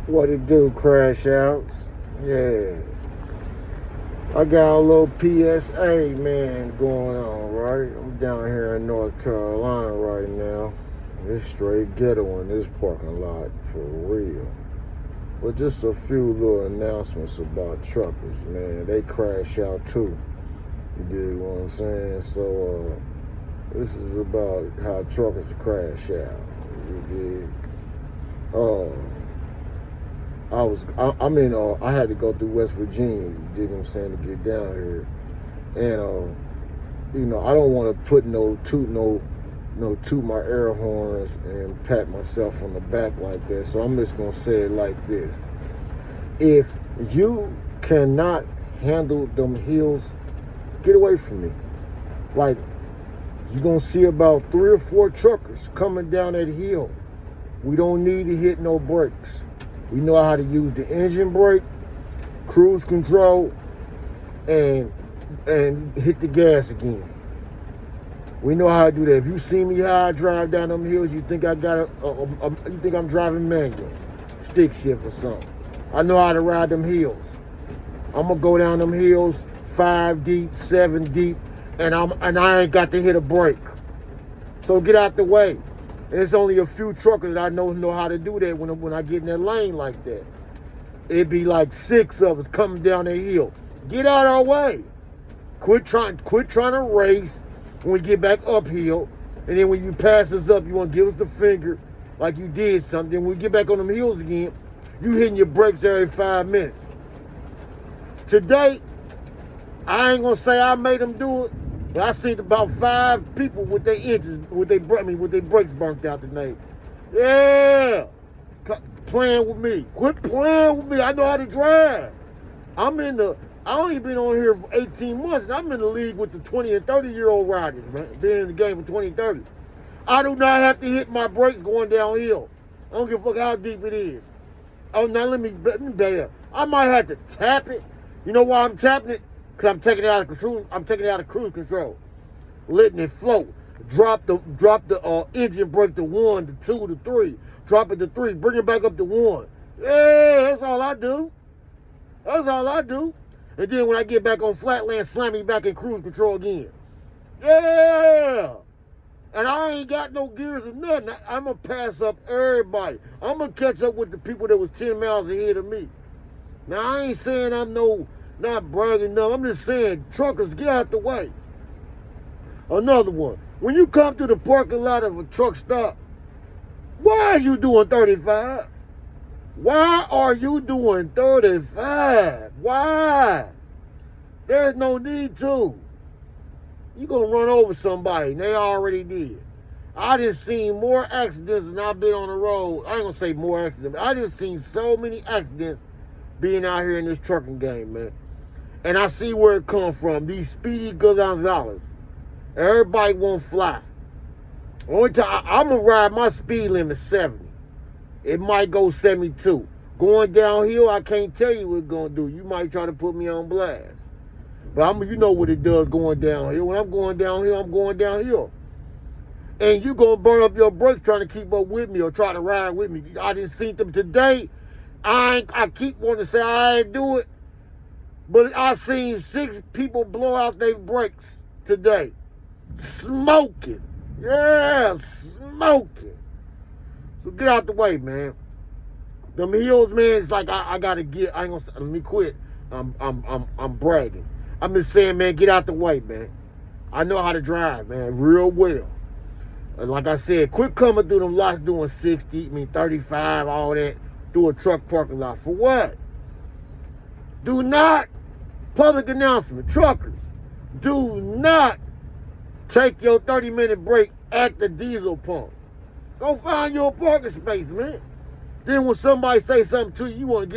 What it do, Crashouts? Yeah. I got a little P.S.A, man, going on, right? I'm down here in North Carolina right now. It's straight ghetto in this parking lot, for real. But just a few little announcements about truckers, man. They crash out too. You dig what I'm saying? So, this is about how truckers crash out. You dig? I had to go through West Virginia, you dig what I'm saying, to get down here. And, I don't want to put toot my air horns and pat myself on the back like that. So I'm just going to say it like this. If you cannot handle them hills, get away from me. Like, you're going to see about 3 or 4 truckers coming down that hill. We don't need to hit no brakes. We know how to use the engine brake, cruise control, and hit the gas again. We know how to do that. If you see me how I drive down them hills, you think I got you think I'm driving manual, stick shift or something. I know how to ride them hills. I'm gonna go down them hills 5 deep, 7 deep, and I ain't got to hit a brake. So get out the way. And it's only a few truckers that I know how to do that when I get in that lane like that. It'd be like 6 of us coming down that hill. Get out our way. Quit trying to race when we get back uphill. And then when you pass us up, you want to give us the finger like you did something. When we get back on them hills again, you hitting your brakes every 5 minutes. Today, I ain't gonna say I made them do it. I seen about 5 people with their engines, with their brakes burnt out tonight. Yeah, playing with me. Quit playing with me. I know how to drive. I only been on here for 18 months, and I'm in the league with the 20 and 30-year-old riders, man. Been in the game for 20 and 30. I do not have to hit my brakes going downhill. I don't give a fuck how deep it is. Oh, now let me better. I might have to tap it. You know why I'm tapping it? Because I'm taking it out of cruise control. Letting it float. Drop the engine brake to 1, to 2, to 3. Drop it to 3. Bring it back up to 1. Yeah, that's all I do. That's all I do. And then when I get back on flatland, slam me back in cruise control again. Yeah. And I ain't got no gears or nothing. I'm going to pass up everybody. I'm going to catch up with the people that was 10 miles ahead of me. Now, I ain't saying I'm not bragging, no. I'm just saying, truckers, get out the way. Another one. When you come to the parking lot of a truck stop, why are you doing 35? Why are you doing 35? Why? There's no need to. You're going to run over somebody, and they already did. I just seen more accidents than I've been on the road. I ain't going to say more accidents. I just seen so many accidents being out here in this trucking game, man. And I see where it come from. These Speedy Gonzales. Everybody won't fly. Only time I'm going to ride my speed limit 70. It might go 72. Going downhill, I can't tell you what it's going to do. You might try to put me on blast. But you know what it does going downhill. When I'm going downhill, I'm going downhill. And you going to burn up your brakes trying to keep up with me or try to ride with me. I didn't see them today. I keep wanting to say I ain't do it. But I seen 6 people blow out their brakes today. Smoking. Yeah, smoking. So get out the way, man. Them hills, man, it's like I gotta get. I ain't gonna say, let me quit. I'm bragging. I'm just saying, man, get out the way, man. I know how to drive, man, real well. And like I said, quit coming through them lots doing 60, 35, all that, through a truck parking lot. For what? Do not, public announcement, truckers, do not take your 30-minute break at the diesel pump. Go find your parking space, man. Then when somebody say something to you, you want to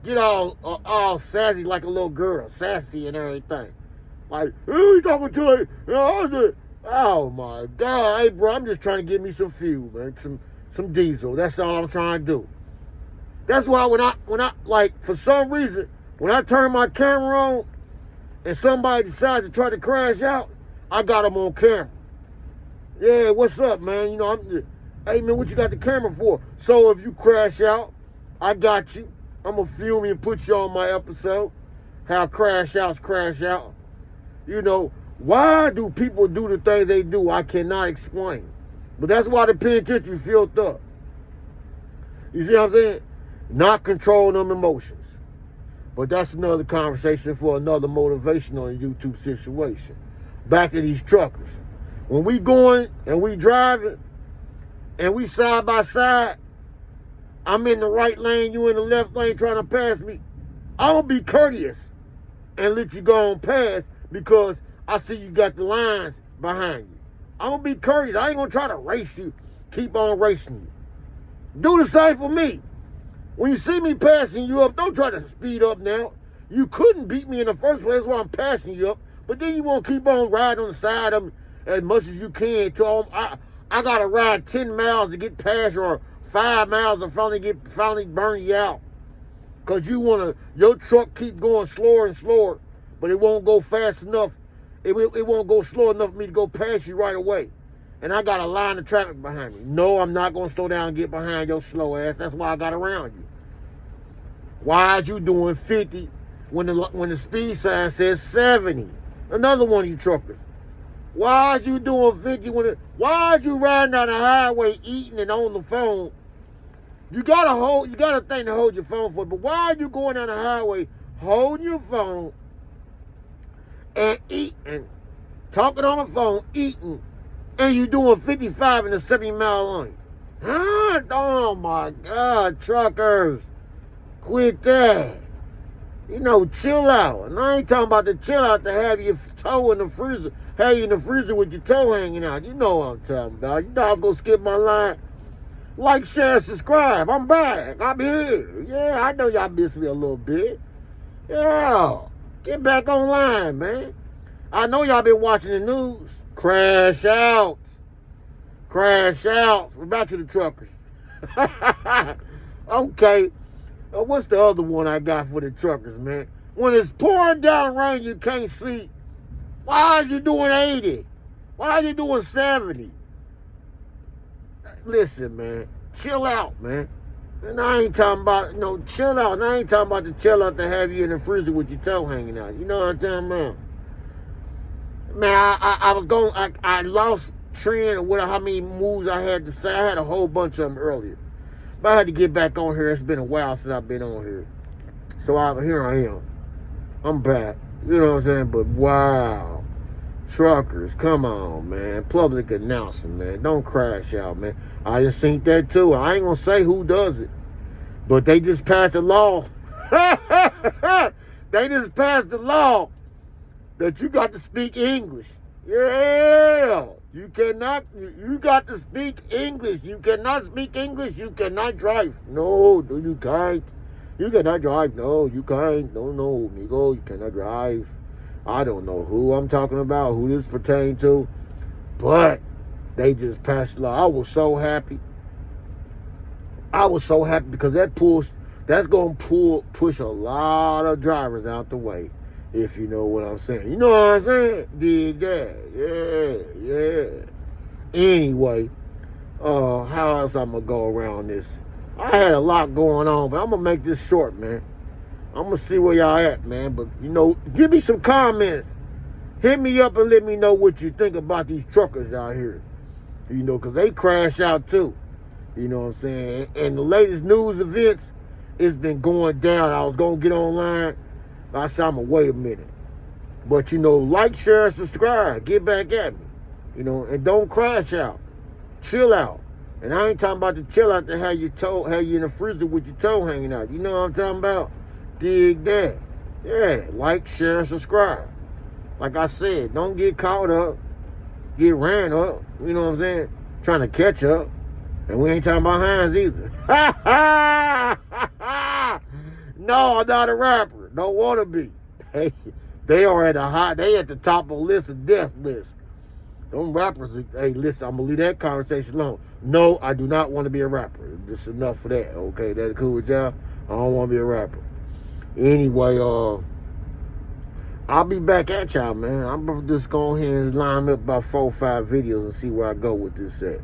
get all sassy like a little girl, sassy and everything. Like, who you talking to? Oh my God, hey bro, I'm just trying to get me some fuel, man, some diesel. That's all I'm trying to do. That's why when I like, for some reason, when I turn my camera on and somebody decides to try to crash out, I got them on camera. Yeah, what's up, man? Hey man, what you got the camera for? So if you crash out, I got you. I'm going to film you and put you on my episode. How Crashouts crash out. You know, why do people do the things they do? I cannot explain. But that's why the penitentiary filled up. You see what I'm saying? Not controlling them emotions. But that's another conversation for another motivational YouTube situation. Back to these truckers. When we going and we driving and we side by side, I'm in the right lane, you in the left lane trying to pass me, I'm going to be courteous and let you go on past because I see you got the lines behind you. I'm going to be courteous. I ain't going to try to race you, keep on racing you. Do the same for me. When you see me passing you up, don't try to speed up now. You couldn't beat me in the first place while I'm passing you up, but then you want to keep on riding on the side of me as much as you can till I got to ride 10 miles to get past or 5 miles to finally burn you out. Because your truck keep going slower and slower, but it won't go fast enough. It won't go slow enough for me to go past you right away. And I got a line of traffic behind me. No, I'm not going to slow down and get behind your slow ass. That's why I got around you. Why is you doing 50 when the speed sign says 70? Another one of you truckers. Why is you doing 50 why is you riding down the highway eating and on the phone? You got a thing to hold your phone for, but why are you going down the highway holding your phone and eating, talking on the phone, eating, and you doing 55 in a 70-mile lane? Huh? Oh my God, truckers. Quit that. You know, chill out. And I ain't talking about the chill out to have your toe in the freezer, have you in the freezer with your toe hanging out. You know what I'm talking about. You know I was going to skip my line. Like, share, subscribe. I'm back. I'm here. Yeah, I know y'all missed me a little bit. Yeah. Get back online, man. I know y'all been watching the news. Crashouts. Crashouts. We're back to the truckers. Okay. What's the other one I got for the truckers, man? When it's pouring down rain, you can't see. Why are you doing 80? Why are you doing 70? Listen, man. Chill out, man. And I ain't talking about, chill out. And I ain't talking about the chill out to have you in the freezer with your toe hanging out. You know what I'm talking about? Man, I lost trend of how many moves I had to say. I had a whole bunch of them earlier. But I had to get back on here. It's been a while since I've been on here. So here I am. I'm back. You know what I'm saying? But wow. Truckers, come on, man. Public announcement, man. Don't crash out, man. I just seen that too. I ain't gonna say who does it. But they just passed a law. They just passed the law that you got to speak English. Yeah. You got to speak English. You cannot speak English. You cannot drive. No, you can't. You cannot drive. No, you can't. No, amigo, you cannot drive. I don't know who I'm talking about, who this pertains to, but they just passed the law. I was so happy. I was so happy because that's going to push a lot of drivers out the way. If you know what I'm saying. You know what I'm saying? Dig that. Yeah. Anyway, how else I'm going to go around this? I had a lot going on, but I'm going to make this short, man. I'm going to see where y'all at, man. But, give me some comments. Hit me up and let me know what you think about these truckers out here. Because they crash out too. You know what I'm saying? And the latest news events, it's been going down. I was going to get online. I said, I'm going to wait a minute. But, like, share, subscribe. Get back at me. And don't crash out. Chill out. And I ain't talking about the chill out to have you in the freezer with your toe hanging out. You know what I'm talking about? Dig that. Yeah, like, share, subscribe. Like I said, don't get caught up. Get ran up. You know what I'm saying? Trying to catch up. And we ain't talking about Hines either. No, I'm not a rapper. Don't want to be. They are they at the top of the list of death list. Them rappers, hey, listen, I'm going to leave that conversation alone. No, I do not want to be a rapper. Just enough for that, okay? That's cool with y'all? I don't want to be a rapper. Anyway, I'll be back at y'all, man. I'm just going ahead and line up about 4 or 5 videos and see where I go with this at.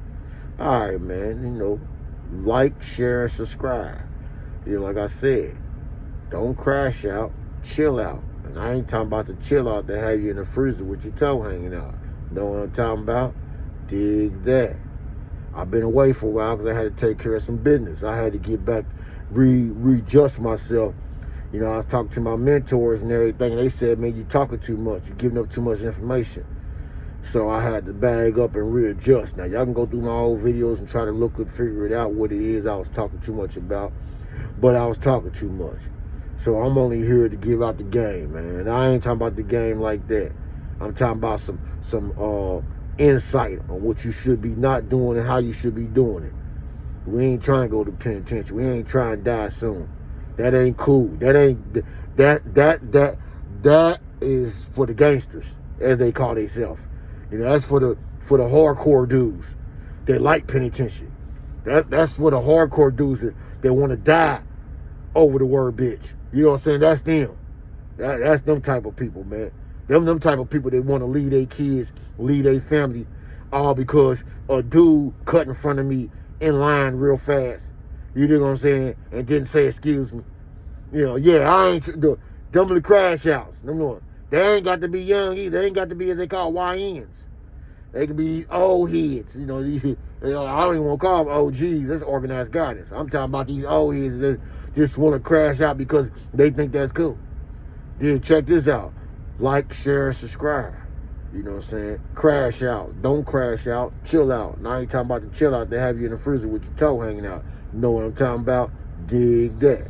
All right, man. Like, share, and subscribe. Like I said, don't crash out, chill out. And I ain't talking about the chill out that have you in the freezer with your toe hanging out. Know what I'm talking about? Dig that. I've been away for a while because I had to take care of some business. I had to get back, readjust myself. I was talking to my mentors and everything, and they said, man, you talking too much. You're giving up too much information. So I had to bag up and readjust. Now, y'all can go through my old videos and try to look and figure it out what it is I was talking too much about. But I was talking too much. So I'm only here to give out the game, man. And I ain't talking about the game like that. I'm talking about some insight on what you should be not doing and how you should be doing it. We ain't trying to go to penitentiary. We ain't trying to die soon. That ain't cool. That is for the gangsters, as they call themselves. That's for the hardcore dudes that like penitentiary. That's for the hardcore dudes that want to die over the word bitch. You know what I'm saying? That's them. That's them type of people, man. Them type of people that want to leave their kids, leave their family, all because a dude cut in front of me in line real fast. You know what I'm saying? And didn't say excuse me. I ain't them the crashouts. They ain't got to be young either. They ain't got to be, as they call, YNs. They can be these old heads. I don't even want to call them OGs. That's organized guidance. I'm talking about these old heads that just want to crash out because they think that's cool. Then check this out. Like, share, and subscribe. You know what I'm saying? Crash out. Don't crash out. Chill out. Now I ain't talking about the chill out. They have you in the freezer with your toe hanging out. You know what I'm talking about? Dig that.